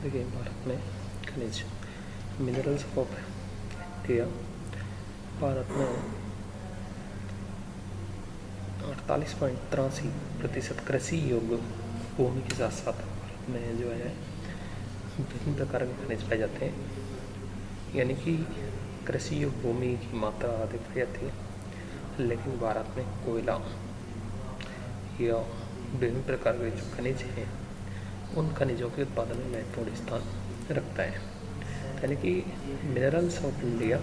देखिए, भारत में खनिज मिनरल्स ऑफ इंडिया, भारत में 48.83% कृषि योग्य भूमि के साथ साथ भारत में जो है विभिन्न प्रकार के खनिज पाए जाते हैं। यानी कि कृषि योग्य भूमि की मात्रा अधिक पाई जाती है, लेकिन भारत में कोयला या विभिन्न प्रकार के जो खनिज हैं उन खनिजों के उत्पादन में महत्वपूर्ण स्थान रखता है। यानी कि minerals of India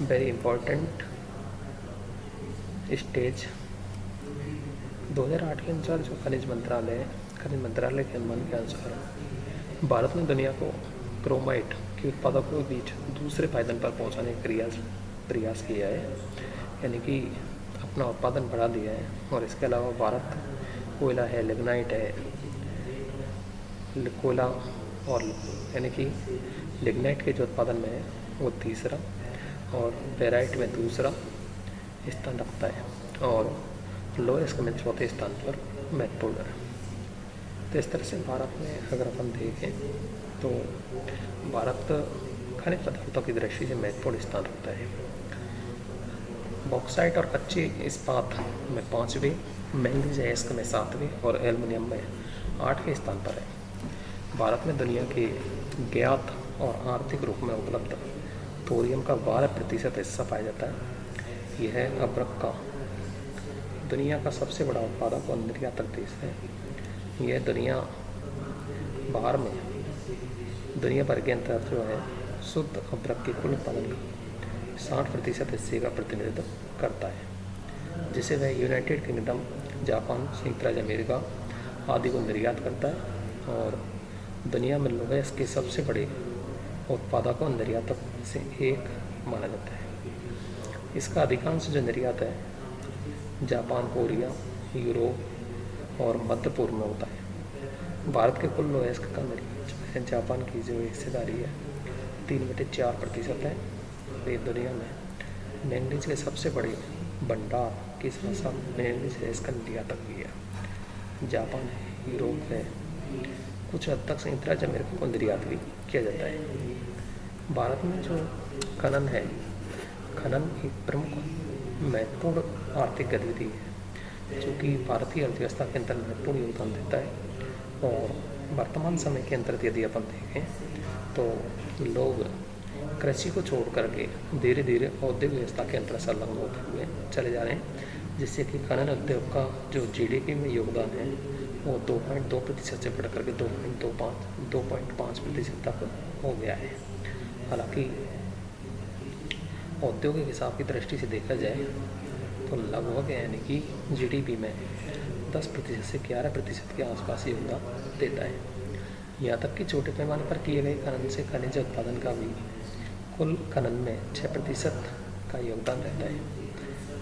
very important stage 2008 के अनुसार जो खनिज मंत्रालय के अनुमान के अनुसार भारत ने दुनिया को क्रोमाइट के उत्पादकों के बीच दूसरे पायदान पर पहुंचाने का प्रयास किया है, यानी कि अपना उत्पादन बढ़ा दिया है। और इसके अलावा भारत कोयला है, लिग्नाइट है, कोयला और यानी कि लिग्नाइट के जो उत्पादन में है वो तीसरा और बेराइट में दूसरा स्थान रखता है, और लोएस्क में चौथे स्थान पर महत्वपूर्ण है। तो इस तरह से भारत में अगर अपन देखें तो भारत खनिज पदार्थों की दृष्टि से महत्वपूर्ण स्थान रखता है। बॉक्साइट और कच्चे इस्पात में 5वें, मैंगनीज अयस्क में 7वें और एल्युमिनियम में 8वें स्थान पर है। भारत में दुनिया के ज्ञात और आर्थिक रूप में उपलब्ध थोरियम का 12% हिस्सा पाया जाता है। यह अभ्रक का दुनिया का सबसे बड़ा उत्पादक और निर्यातक देश है। यह दुनिया भर के अंतर्गत जो है शुद्ध अभ्रक के कुल उत्पादन का 60% हिस्से का प्रतिनिधित्व करता है, जिसे वह यूनाइटेड किंगडम, जापान, संयुक्त राज्य अमेरिका आदि को निर्यात करता है, और दुनिया में लोहा के सबसे बड़े उत्पादक और निर्यातक में से एक माना जाता है। इसका अधिकांश जो निर्यात है जापान, कोरिया, यूरोप और मध्य पूर्व में होता है। भारत के कुल लोहा का निर्यात जो है जापान की जो हिस्सेदारी है 3/4% है। ये दुनिया में मैंगनीज के सबसे बड़े भंडार के साथ साथ मैंगनीज इसका निर्यातक भी है। जापान है, यूरोप है, कुछ हद तक संयुक्त राज्य अमेरिका को निर्यात भी किया जाता है। भारत में जो खनन है, खनन एक प्रमुख महत्वपूर्ण आर्थिक गतिविधि है जो कि भारतीय अर्थव्यवस्था के अंदर महत्वपूर्ण योगदान देता है। और वर्तमान समय के अंतर्गत यदि अपन देखें तो लोग कृषि को छोड़ करके धीरे धीरे औद्योगिक व्यवस्था के अंदर संलग्न होते हुए चले जा रहे हैं, जिससे कि खनन उद्योग का जो जीडीपी में योगदान है वो 2.2% से बढ़ करके 2.5% तक हो गया है। हालांकि औद्योगिक हिसाब की दृष्टि से देखा जाए तो लगभग यानी कि जीडीपी में 10% से 11% के आसपास योगदान देता है। यहाँ तक कि छोटे पैमाने पर किए गए खनन से खनिज उत्पादन का भी कुल खनन में 6% का योगदान रहता है।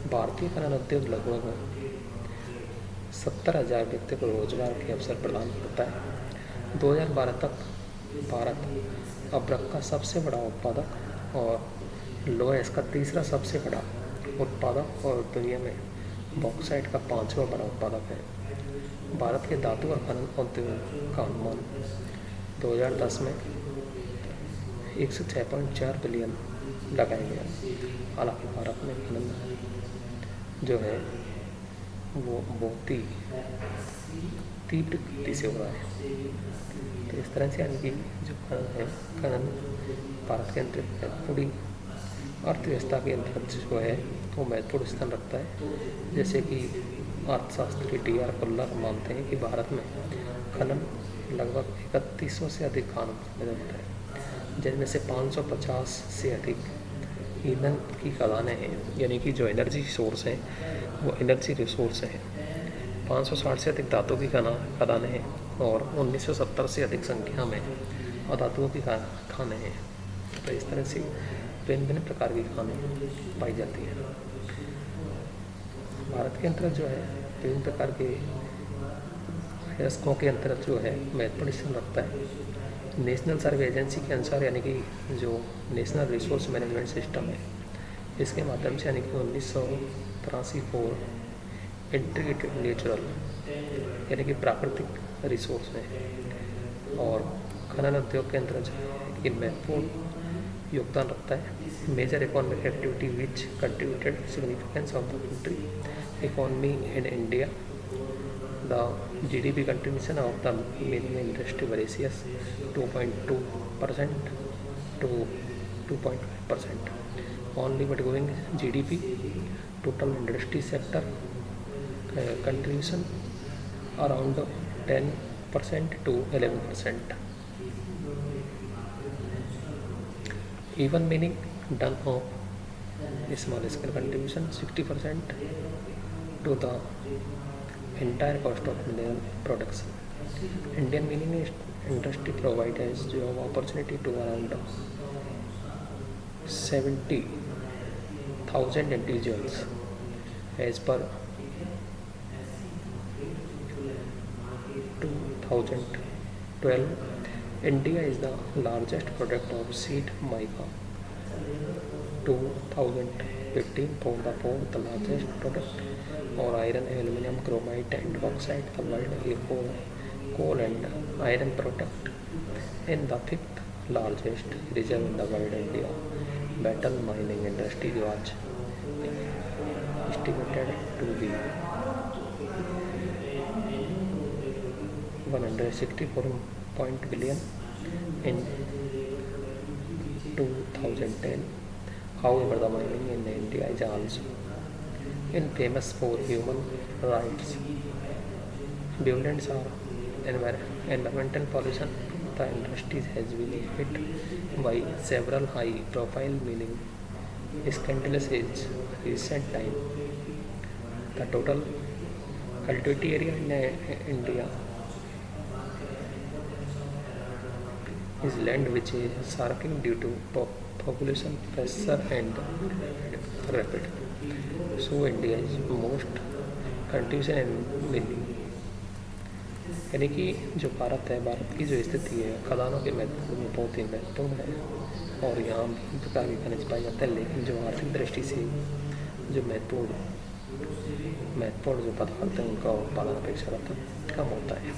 भारतीय खनन उद्योग लगभग 70,000 व्यक्ति को रोजगार के अवसर प्रदान करता है। 2012 तक भारत अभ्रक का सबसे बड़ा उत्पादक और लोहा इसका तीसरा सबसे बड़ा उत्पादक और दुनिया में बॉक्साइट का 5वां बड़ा उत्पादक है। भारत के धातु और खनन उद्योग का अनुमान 2010 में 106.4 बिलियन लगाया गया। हालांकि भारत में खनन जो है वो बहुत ही तीव्र गति से हो रहा है। तो इस तरह से यानी कि जो खनन है, खनन भारत के अंतर्गत पूरी अर्थव्यवस्था के अंतर्गत जो है वो महत्वपूर्ण स्थान रखता है। जैसे कि अर्थशास्त्री DR कल्लर मानते हैं कि भारत में खनन लगभग 3100 से अधिक खानों में होता है, जिनमें से 550 से अधिक ईंधन की खदानें हैं, यानी कि जो एनर्जी सोर्स हैं वो एनर्जी रिसोर्स हैं। 560 से अधिक धातु की खदानें हैं और 1970 से अधिक संख्या में अधातुओं की खानें हैं। तो इस तरह से भिन्न प्रकार की खानें पाई जाती हैं। भारत के अंतर्गत जो है विभिन्न प्रकार के अयस्कों के अंतर्गत जो है महत्वपूर्ण स्थान रखता है। नेशनल सर्वे एजेंसी के अनुसार यानी कि जो नेशनल रिसोर्स मैनेजमेंट सिस्टम है, इसके माध्यम से यानी कि 1983 को इंटीग्रेटेड नेचुरल यानी कि प्राकृतिक रिसोर्स है और खनन उद्योग के अंतर्गत ये महत्वपूर्ण योगदान रखता है। Major economic activity which contributed significance of the country economy in India, the GDP contribution of the mining industry varies 2.2% to 2.5%. Only but going GDP, total industry sector contribution around 10% to 11%. Even mining done of small scale contribution 60% to the entire cost of mineral production. Indian mining industry provides job opportunity to around 70,000 individuals. As per 2012, India is the largest producer of seed mica. 2015 found the fourth largest product or iron, aluminum, chromite and bauxite, the world coal and iron product, and the fifth largest reserve in the world. India metal mining industry was estimated to be 164 billion in 2010. However, the mining in India is also infamous for human rights violence or environmental pollution. The industry has been hit by several high-profile mining scandals in recent time. The total cultivated area in India is land which is shrinking due to population pressure and rapid. So India is most contribution and meaning, यानी कि जो भारत है, भारत की जो स्थिति है खदानों के महत्व में बहुत ही महत्वपूर्ण है और यहाँ भी प्रकार के खनिज पाए जाते हैं, लेकिन जो आर्थिक दृष्टि से जो महत्वपूर्ण जो पदार्थ हैं उनका उत्पादन अपेक्षाकृत कम होता है।